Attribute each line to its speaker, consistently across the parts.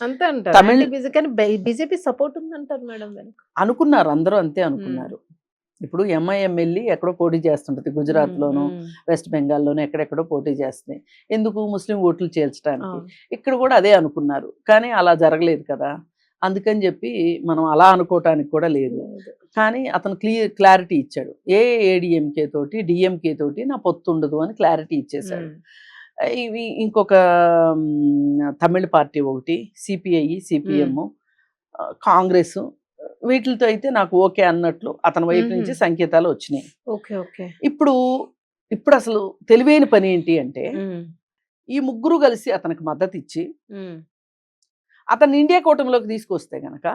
Speaker 1: అంతే అంటారు.
Speaker 2: Tamil
Speaker 1: BJP support ఉందంటారు మేడం వెనక.
Speaker 2: అనుకున్నారు, అందరూ అంతే అనుకున్నారు. ఇప్పుడు ఎంఐఎం వెళ్ళి ఎక్కడో పోటీ చేస్తుంటది, గుజరాత్లోను వెస్ట్ బెంగాల్లోను ఎక్కడెక్కడో పోటీ చేస్తుంది. ఎందుకు? ముస్లిం ఓట్లు చేల్చడానికి. ఇక్కడ కూడా అదే అనుకున్నారు, కానీ అలా జరగలేదు కదా. అందుకని చెప్పి మనం అలా అనుకోవటానికి కూడా లేదు. కానీ అతను క్లారిటీ ఇచ్చాడు. ఏఐఏడిఎంకే తోటి డిఎంకే తోటి నా పొత్తు ఉండదు అని క్లారిటీ ఇచ్చేశాడు. ఇవి ఇంకొక తమిళ పార్టీ ఒకటి, సిపిఐ, సిపిఎం, కాంగ్రెస్, వీటితో అయితే నాకు ఓకే అన్నట్లు అతని వైపు నుంచి సంకేతాలు వచ్చినాయి. ఇప్పుడు అసలు తెలివైన పని ఏంటి అంటే, ఈ ముగ్గురు కలిసి అతనికి మద్దతు ఇచ్చి అతన్ని ఇండియా కూటమిలోకి తీసుకొస్తే గనక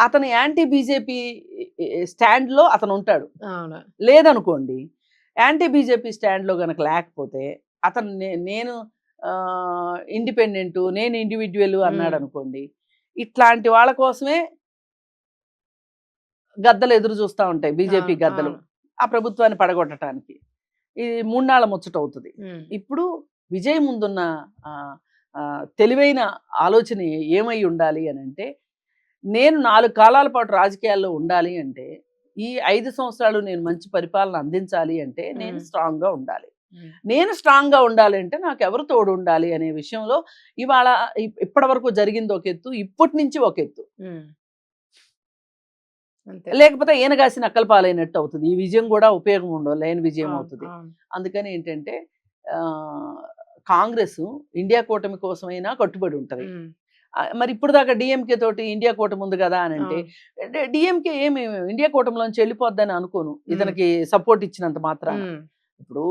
Speaker 2: అతను యాంటీ బీజేపీ స్టాండ్ లో అతను ఉంటాడు. లేదనుకోండి, యాంటీ బీజేపీ స్టాండ్ లో గనక లేకపోతే అతను నేను ఇండిపెండెంట్, నేను ఇండివిడ్యువల్ అన్నాడు అనుకోండి, ఇట్లాంటి వాళ్ళ కోసమే గద్దలు ఎదురు చూస్తూ ఉంటాయి, బీజేపీ గద్దలు, ఆ ప్రభుత్వాన్ని పడగొట్టడానికి. ఇది 3 నాళ్ళ ముచ్చట అవుతుంది. ఇప్పుడు విజయ్ ముందున్న తెలివైన ఆలోచన ఏమై ఉండాలి అని అంటే, నేను 4 కాలాల పాటు రాజకీయాల్లో ఉండాలి అంటే, ఈ 5 సంవత్సరాలు నేను మంచి పరిపాలన అందించాలి అంటే నేను స్ట్రాంగ్గా ఉండాలి. నేను స్ట్రాంగ్గా ఉండాలి అంటే నాకు ఎవరు తోడు ఉండాలి అనే విషయంలో ఇవాళ ఇప్పటి వరకు జరిగింది ఒక ఎత్తు, ఇప్పటి నుంచి ఒక ఎత్తు. లేకపోతే ఈయనగాసి నక్కల పాలైనట్టు అవుతుంది. ఈ విజయం కూడా ఉపయోగం ఉండవు, లేని విజయం అవుతుంది. అందుకని ఏంటంటే కాంగ్రెస్ ఇండియా కూటమి కోసమైనా కట్టుబడి ఉంటుంది. మరి ఇప్పుడు దాకా డిఎంకే తోటి ఇండియా కూటమి ఉంది కదా అని అంటే, డిఎంకే ఏమి ఇండియా కూటమిలోంచి వెళ్ళిపోద్దని అనుకోను, ఇతనికి సపోర్ట్ ఇచ్చినంత మాత్రాన. ఇప్పుడు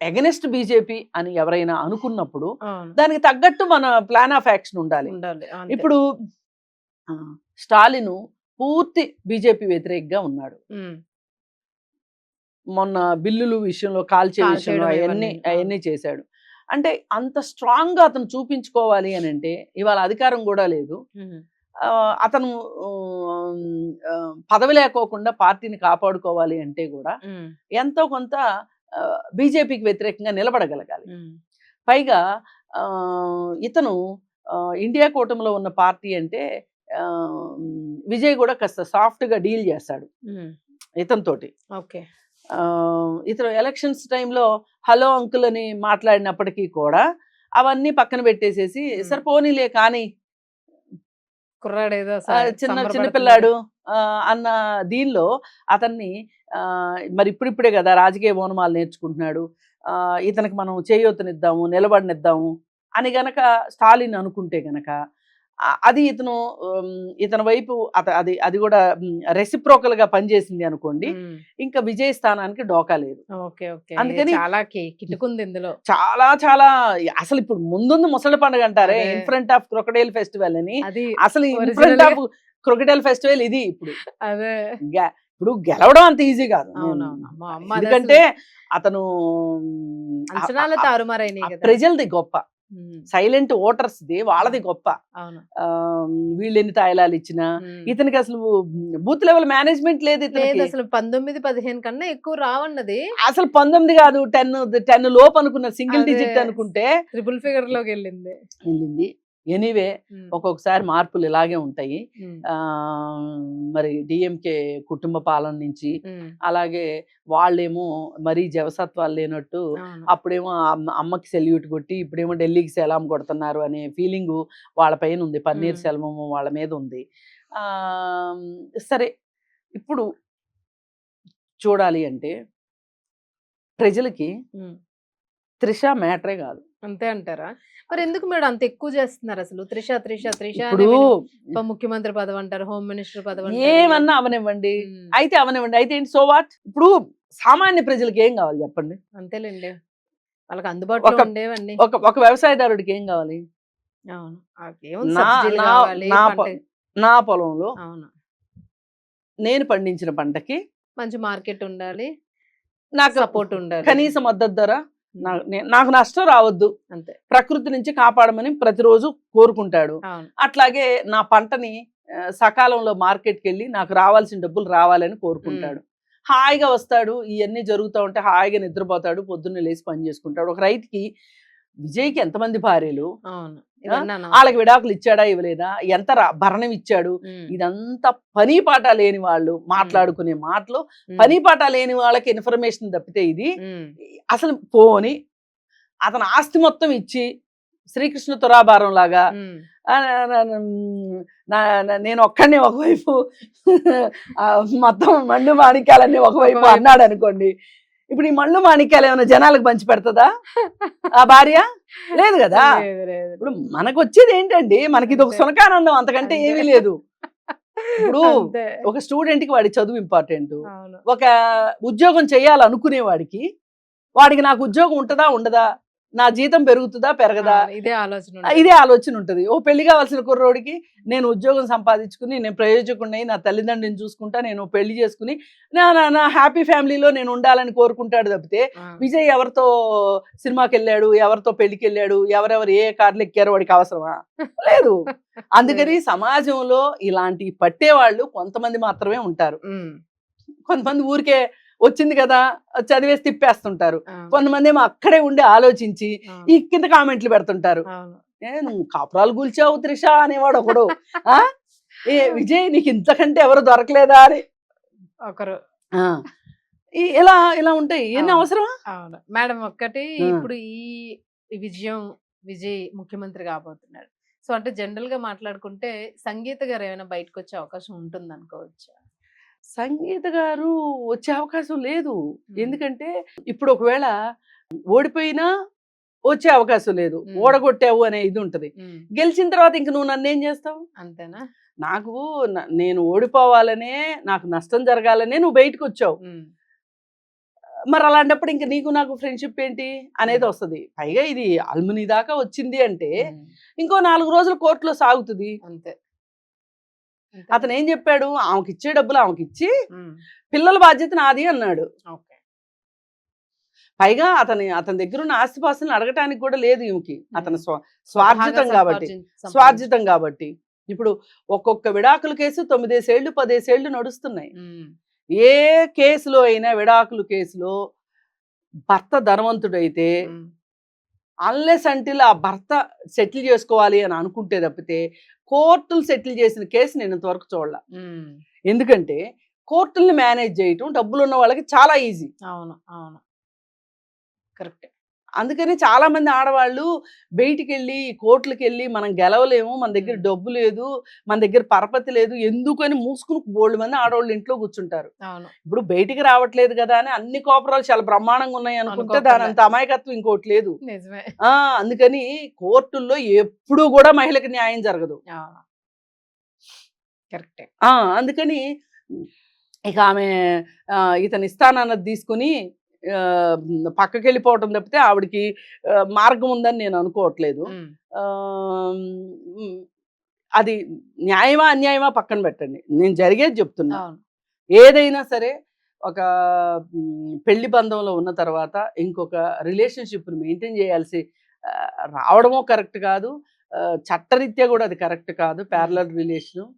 Speaker 2: అగెనిస్ట్ బీజేపీ అని ఎవరైనా అనుకున్నప్పుడు దానికి తగ్గట్టు మన ప్లాన్ ఆఫ్ యాక్షన్ ఉండాలి. ఇప్పుడు స్టాలిన్ పూర్తి బీజేపీ వ్యతిరేకంగా ఉన్నాడు. మొన్న బిల్లులు విషయంలో, కాల్చే విషయంలో అవన్నీ చేశాడు. అంటే అంత స్ట్రాంగ్ గా అతను చూపించుకోవాలి అని అంటే, ఇవాళ అధికారం కూడా లేదు, అతను పదవి లేకోకుండా పార్టీని కాపాడుకోవాలి అంటే కూడా ఎంతో కొంత బీజేపీకి వ్యతిరేకంగా నిలబడగలగాలి. పైగా ఇతను ఇండియా కూటమిలో ఉన్న పార్టీ అంటే విజయ్ కూడా కాస్త సాఫ్ట్ గా డీల్ చేస్తాడు ఇతనితోటి. ఇతను ఎలక్షన్స్ టైంలో హలో అంకుల్ అని మాట్లాడినప్పటికీ కూడా అవన్నీ పక్కన పెట్టేసేసి, సరే పోనీలే కానీ చిన్నపిల్లాడు అన్న దీనిలో అతన్ని మరి ఇప్పుడిప్పుడే కదా రాజకీయ ఓనమాలు నేర్చుకుంటున్నాడు, ఇతనికి మనం చేయూతనిద్దాము, నిలబడినిద్దాము అని గనక స్టాలిన్ అనుకుంటే గనక అది ఇతని వైపు అది కూడా రెసిప్రోకల్ గా పనిచేసింది అనుకోండి, ఇంకా విజయ స్థానానికి డోకా లేదు. అందుకని చాలా చాలా అసలు ఇప్పుడు ముందుంది ముసలి పండుగ అంటారే, in front of crocodile festival అని. అసలు in front of crocodile festival ఇది. ఇప్పుడు గెలవడం అంత ఈజీ కాదు, ఎందుకంటే అతను ప్రజలది గొప్ప, సైలెంట్ ఓటర్స్ ది వాళ్ళది గొప్ప. వీళ్ళు ఎన్ని తాయిలాలు ఇచ్చినా ఇతనికి అసలు బూత్ లెవెల్ మేనేజ్మెంట్ లేదు.
Speaker 1: అసలు 19-15 కన్నా ఎక్కువ రావన్నది.
Speaker 2: అసలు 19 కాదు, 10 లోపు అనుకున్న, సింగిల్ డిజిట్ అనుకుంటే
Speaker 1: ట్రిపుల్ ఫిగర్ లోకి వెళ్ళింది.
Speaker 2: ఎనీవే ఒక్కొక్కసారి మార్పులు ఇలాగే ఉంటాయి. మరి డిఎంకే కుటుంబ పాలన నుంచి, అలాగే వాళ్ళేమో మరీ జవసత్వాలు లేనట్టు అప్పుడేమో అమ్మకి సెల్యూట్ కొట్టి ఇప్పుడేమో ఢిల్లీకి సెలాం కొడుతున్నారు అనే ఫీలింగు వాళ్ళ పైన ఉంది, పన్నీర్ సెల్వము వాళ్ళ మీద ఉంది. సరే, ఇప్పుడు చూడాలి అంటే ప్రజలకి త్రిష మ్యాటరే కాదు.
Speaker 1: అంతే అంటారా? మరి ఎందుకు మేడం అంత ఎక్కువ చేస్తున్నారు అసలు? త్రిష ముఖ్యమంత్రి పదవి అంటారు, హోమ్ మినిస్టర్ పదవి,
Speaker 2: ఏమన్నా అవనివ్వండి, అయితే అవనివ్వండి, అయితే ఏంటి, సో వాట్? ఇప్పుడు సామాన్య ప్రజలకి ఏం కావాలి చెప్పండి?
Speaker 1: అంతేలేండి, వాళ్ళకి అందుబాటులో ఉండేవన్నీ.
Speaker 2: ఒక వ్యవసాయదారుడికి ఏం కావాలి? నా పొలంలో నేను పండించిన పంటకి
Speaker 1: మంచి మార్కెట్ ఉండాలి,
Speaker 2: నాకు
Speaker 1: సపోర్ట్ ఉండాలి,
Speaker 2: కనీస మద్దతు ధర, నాకు నష్టం రావద్దు,
Speaker 1: అంతే,
Speaker 2: ప్రకృతి నుంచి కాపాడమని ప్రతిరోజు కోరుకుంటాడు. అట్లాగే నా పంటని సకాలంలో మార్కెట్కి వెళ్ళి నాకు రావాల్సిన డబ్బులు రావాలని కోరుకుంటాడు. హాయిగా వస్తాడు, ఇవన్నీ జరుగుతూ ఉంటే హాయిగా నిద్రపోతాడు, పొద్దున్నే లేచి పని చేసుకుంటాడు. ఒక రైతుకి విజయ్కి ఎంతమంది భార్యలు,
Speaker 1: అవును ఇవన్నీ అనవసరం.
Speaker 2: వాళ్ళకి విడాకులు ఇచ్చాడా ఇవ్వలేదా, ఎంత భరణం ఇచ్చాడు,
Speaker 1: ఉమ్,
Speaker 2: ఇదంతా పని పాట లేని వాళ్ళు మాట్లాడుకునే మాటలు,
Speaker 1: ఉమ్,
Speaker 2: పని పాట లేని వాళ్ళకి ఇన్ఫర్మేషన్ తప్పితే ఇది
Speaker 1: ఉమ్,
Speaker 2: అసలు పోని అతను ఆస్తి మొత్తం ఇచ్చి శ్రీకృష్ణ తురాభారం లాగా
Speaker 1: ఉమ్,
Speaker 2: ఆ, నేను ఒక్కడిని ఒకవైపు ఆ, మొత్తం మళ్ళు మాణిక్యాలన్నీ ఒకవైపు
Speaker 1: ఒకవైపు.
Speaker 2: అన్నాడు అనుకోండి, ఇప్పుడు ఈ మళ్ళు మాణిక్యాలు ఏమైనా జనాలకు పంచి పెడతదా ఆ భార్య? లేదు కదా.
Speaker 1: లేదు, లేదు.
Speaker 2: ఇప్పుడు మనకు వచ్చేది ఏంటండి, మనకి ఇది ఒక
Speaker 1: అంతే.
Speaker 2: సునకానందం, అంతకంటే
Speaker 1: అంతే.
Speaker 2: ఏమీ లేదు. ఇప్పుడు
Speaker 1: అంతే.
Speaker 2: ఒక స్టూడెంట్ కి వాడి చదువు ఇంపార్టెంట్,
Speaker 1: అవును.
Speaker 2: ఒక ఉద్యోగం చేయాలనుకునే వాడికి నాకు ఉద్యోగం ఉంటుందా ఉండదా, నా జీతం పెరుగుతుందా పెరగదా,
Speaker 1: అవును, ఇదే ఆలోచన ఉంటుంది.
Speaker 2: ఇదే ఆలోచన ఉంటుంది. ఓ పెళ్లి కావాల్సిన కుర్రోడికి నేను ఉద్యోగం సంపాదించుకుని నేను ప్రయోజకుడిని నా తల్లిదండ్రులను చూసుకుంటా, నేను పెళ్లి చేసుకుని నా నా నా హ్యాపీ ఫ్యామిలీలో నేను ఉండాలని కోరుకుంటాడు తప్పితే
Speaker 1: ఆ,
Speaker 2: విజయ్ ఎవరితో సినిమాకి వెళ్ళాడు, ఎవరితో పెళ్లికి వెళ్ళాడు, ఎవరెవరు ఏ కార్లు ఎక్కారో వాడికి అవసరమా? లేదు. అందుకని సమాజంలో ఇలాంటి పట్టేవాళ్ళు కొంతమంది మాత్రమే ఉంటారు.
Speaker 1: ఉమ్,
Speaker 2: కొంతమంది ఊరికే వచ్చింది కదా చదివేసి తిప్పేస్తుంటారు.
Speaker 1: అవును,
Speaker 2: కొంతమంది ఏమో అక్కడే ఉండి ఆలోచించి
Speaker 1: అవును,
Speaker 2: ఈ కింద కామెంట్లు పెడుతుంటారు.
Speaker 1: అవును.
Speaker 2: నువ్వు కాపురాలు కూల్చావు త్రిష అనేవాడు ఒకడు. ఆ ఏ విజయ్ నీకు ఇంతకంటే ఎవరు దొరకలేదా అని.
Speaker 1: ఒకరు.
Speaker 2: ఆ, ఇలా ఇలా ఉంటాయి. ఎన్ని
Speaker 1: అవును.
Speaker 2: అవసరమా?
Speaker 1: అవును మేడం, ఒక్కటి
Speaker 2: ఆ.
Speaker 1: ఇప్పుడు ఈ విజయ్ ముఖ్యమంత్రి కాబోతున్నాడు. సో అంటే జనరల్ గా మాట్లాడుకుంటే సంగీత గారు ఏమైనా బయటకు వచ్చే అవకాశం ఉంటుంది అనుకోవచ్చు.
Speaker 2: సంగీత గారు వచ్చే అవకాశం లేదు. ఎందుకంటే ఇప్పుడు ఒకవేళ ఓడిపోయినా వచ్చే అవకాశం లేదు, ఓడగొట్టావు అనే ఇది ఉంటది. గెలిచిన తర్వాత ఇంక నువ్వు నన్ను ఏం చేస్తావు?
Speaker 1: అంతేనా?
Speaker 2: నాకు నేను ఓడిపోవాలనే, నాకు నష్టం జరగాలనే నువ్వు బయటకు వచ్చావు. మరి అలాంటప్పుడు ఇంక నీకు నాకు ఫ్రెండ్షిప్ ఏంటి అనేది వస్తుంది. పైగా ఇది అల్ముని దాకా వచ్చింది అంటే ఇంకో 4 రోజులు కోర్టులో సాగుతుంది.
Speaker 1: అంతే.
Speaker 2: అతను ఏం చెప్పాడు, ఆమెకి ఇచ్చే డబ్బులు ఆమెకి ఇచ్చి పిల్లల బాధ్యత నాది అన్నాడు.
Speaker 1: ఓకే.
Speaker 2: పైగా అతని దగ్గర ఉన్న ఆస్తిపాస్తులను అడగటానికి కూడా లేదు ఈమెకి. అతను స్వార్జితం కాబట్టి ఇప్పుడు ఒక్కొక్క విడాకుల కేసు 9 ఏళ్ళు 10 ఏళ్ళు నడుస్తున్నాయి. ఏ కేసులో అయినా విడాకుల కేసులో భర్త ధనవంతుడైతే అన్లెస్ అంటిల్ ఆ భర్త సెటిల్ చేసుకోవాలి అని అనుకుంటే తప్పితే కోర్టులు సెటిల్ చేసిన కేసు నేను ఇంతవరకు చూడాల. ఎందుకంటే కోర్టుల్ని మేనేజ్ చేయటం డబ్బులు ఉన్న వాళ్ళకి చాలా ఈజీ.
Speaker 1: అవును, అవును, కరెక్ట్.
Speaker 2: అందుకని చాలా మంది ఆడవాళ్ళు బయటికి వెళ్ళి కోర్టులకు వెళ్ళి మనం గెలవలేము, మన దగ్గర డబ్బు లేదు, మన దగ్గర పరపతి లేదు, ఎందుకని మూసుకుని బోల్డ్ మంది ఆడవాళ్ళు ఇంట్లో కూర్చుంటారు. ఇప్పుడు బయటికి రావట్లేదు కదా అని అన్ని కోపరాలు చాలా బ్రహ్మాండంగా ఉన్నాయి అనుకుంటే దాని అంత అమాయకత్వం ఇంకోటి లేదు. అందుకని కోర్టుల్లో ఎప్పుడు కూడా మహిళకి న్యాయం జరగదు.
Speaker 1: కరెక్టే.
Speaker 2: అందుకని ఇక ఆమె ఇతను ఇస్తానన్నది తీసుకుని పక్కకి వెళ్ళిపోవటం తప్పితే ఆవిడకి మార్గం ఉందని నేను అనుకోవట్లేదు. అది న్యాయమా అన్యాయమా పక్కన పెట్టండి, నేను జరిగేది చెప్తున్నా. ఏదైనా సరే ఒక పెళ్లి బంధంలో ఉన్న తర్వాత ఇంకొక రిలేషన్షిప్ని మెయింటైన్ చేయాల్సి రావడమో కరెక్ట్ కాదు, చట్టరీత్యా కూడా అది కరెక్ట్ కాదు. ప్యారలల్ రిలేషన్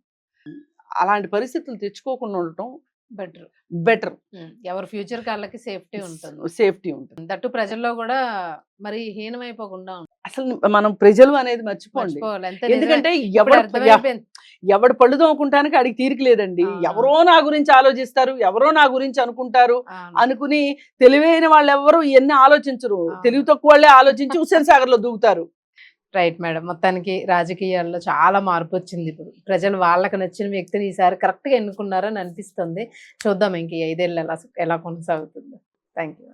Speaker 2: అలాంటి పరిస్థితులు తెచ్చుకోకుండా ఉండటం బెటర్.
Speaker 1: ఎవరి ఫ్యూచర్ కాళ్ళకి సేఫ్టీ ఉంటుంది. దట్టు ప్రజల్లో కూడా మరి హీనమైపోకుండా
Speaker 2: అసలు మనం ప్రజలు అనేది మర్చిపోండి. ఎందుకంటే ఎవడు పళ్ళు తోముకుంటానికి అడిగి తీరిక లేదండి. ఎవరో నా గురించి ఆలోచిస్తారు, ఎవరో నా గురించి అనుకుంటారు అనుకుని తెలివైన వాళ్ళు ఎవరు ఇవన్నీ ఆలోచించరు. తెలివి తక్కువ వాళ్ళే ఆలోచించి హుస్సేన్ సాగర్ లో దూకుతారు.
Speaker 1: రైట్ మేడం, మొత్తానికి రాజకీయాల్లో చాలా మార్పు వచ్చింది. ఇప్పుడు ప్రజలు వాళ్ళకి నచ్చిన వ్యక్తిని ఈసారి కరెక్ట్ గా ఎన్నుకున్నారని అనిపిస్తుంది. చూద్దాం ఇంక 5 ఏళ్ళు ఎలా కొనసాగుతుందో. Thank you.